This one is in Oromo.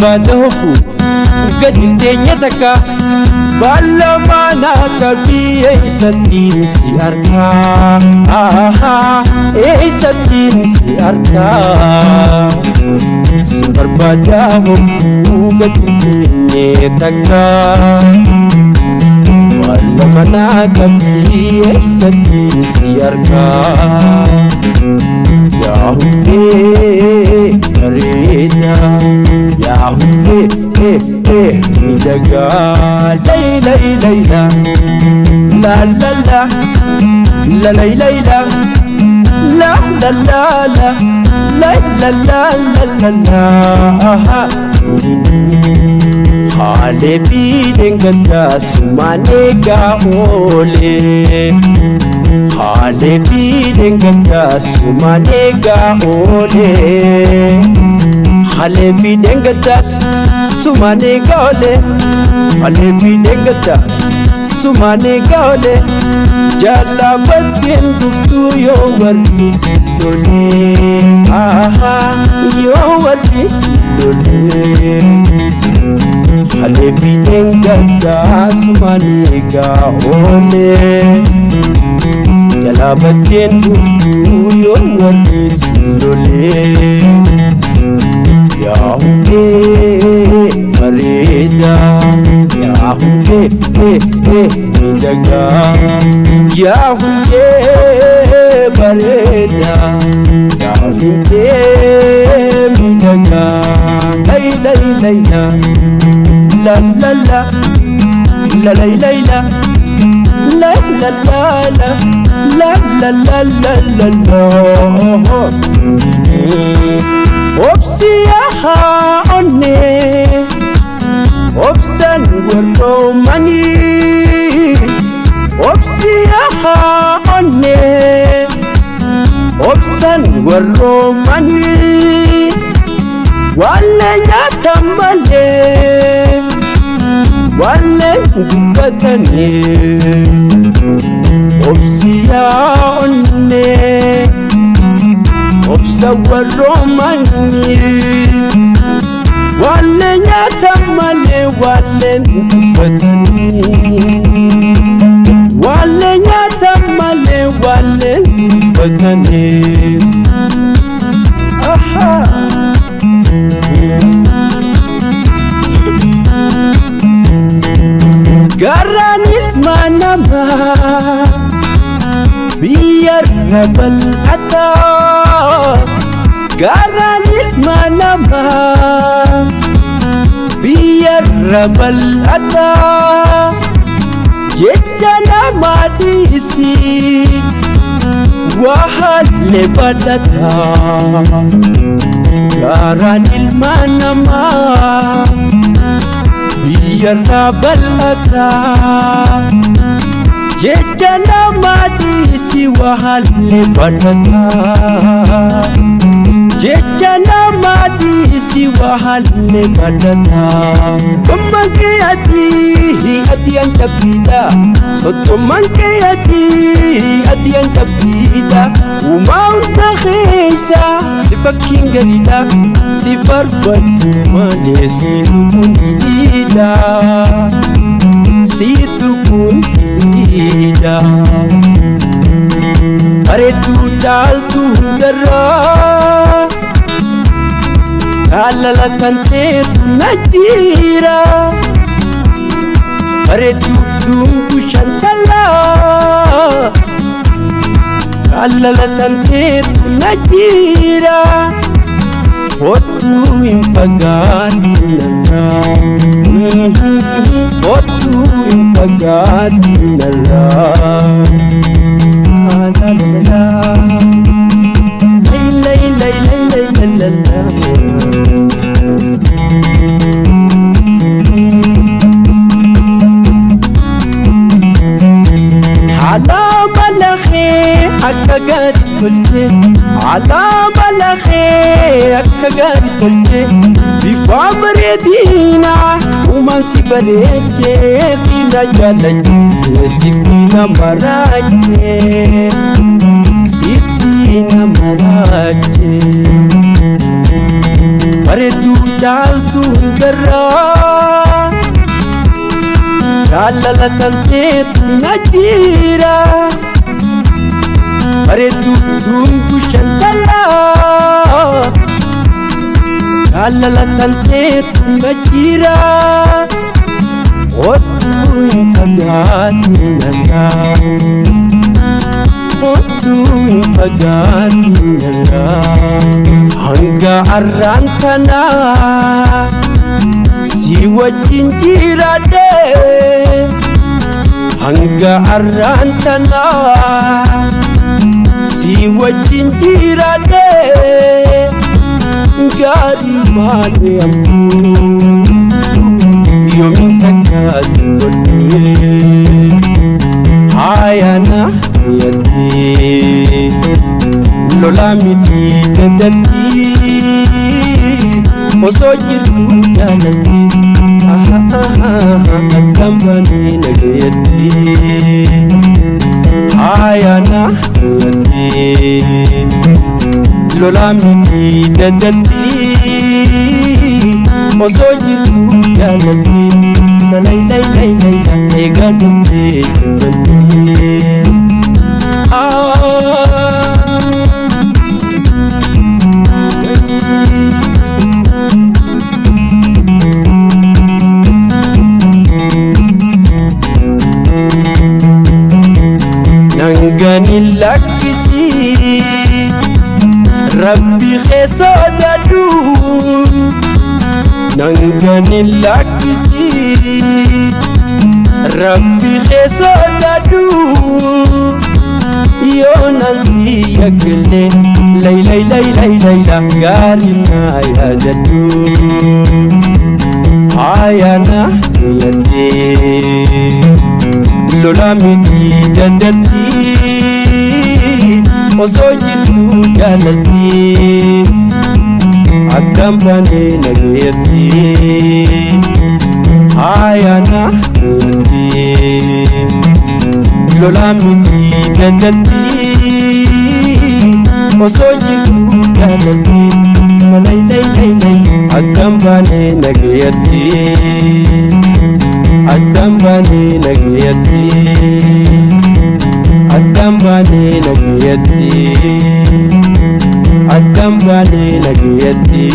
barbaadahu gadin teenyataka balamaana qabii eessatiin si argaa eessatiin si argaa si barbaadahu gadin teenyataka balamaana qabii eessatiin si argaa Yahweh Marina Yahweh Midaga Layla Layla La la la La la Layla La la la la La la la la la Hale bidengata sumanega ole Hale bidengata sumanega ole Hale bidengata sumanega ole Hale bidengata sumanega ole Jalabatin duftu yo wartis dole yo wartis dole Hale bidengata sumanega ole Jalabatin duftu yo wartis dole Yahweh Marina Yahweh Midaga Yahweh Marina Yahweh Midaga Layla Layla La la la La la Layla La la la la La la la la la la Opsiya onne Opsan warro mani Opsiya onne Opsan warro mani Wale nyata male Wale dukatane Opsiya onne Opsa warro mani Wale nyata male wale dukatane Wale nyata male wale dukatane Aha Garanil manama Biar rabal ata Garanil manama Biar rabal ata Jejana madisi Wahal lebadata Garanil manama Biar rabal ata Jejana madisi wahal lebadata Jejana madisi wahal lebadata Tumangke ati yang tabida Sotumangke ati yang tabida Umau takhisa si baking ganida Si farfad manesi munida Si tukun ida Are tu dal tu gara Kalala kante najira Are tu dumku shantala Kalala kante najira Otu impagatinala Otu impagatinala La la la La la la la la la Ala balakhe akagar tulke Ala balakhe akagar tulke Bifamre dina uman si bareje Sina jalaje Sina maraje Sina maraje Pare tu caaltu garra jaalala tanteetu na jira bareedu dungu shantala jaalala tanteetu na jira otu fagaatinala otu fagaatinala hanga arrantana si wajjin jiraadhe hanga arrantana si wajjin jiraadhe gaarii malee ammoo yoomin takkaatu godhee haayana yaadee lola miti dadatti osoo jirtu jaalatti akkam baanee nagayatti haayana yaadee lola miti dadatti osoo jirtu jaalatti lay lay lay lay eegaa dubbee dubbannee nangani lakkisi rabbi keesodadhu nangani lakkisi rabbi keesodadhu yoonan si yakkile lay lay lay lay lay la gaarii naa yaadadhu haayana yaadee lola miti dadatti osoo jirtu jaalatti akkam baanee nagayatti haayana yaadee lola miti dadatti osoo jirtu jaalatti lay lay lay lay akkam baanee nagayatti akkam baanee nagayatti akkam baanee nagayatti akkam baanee nagayatti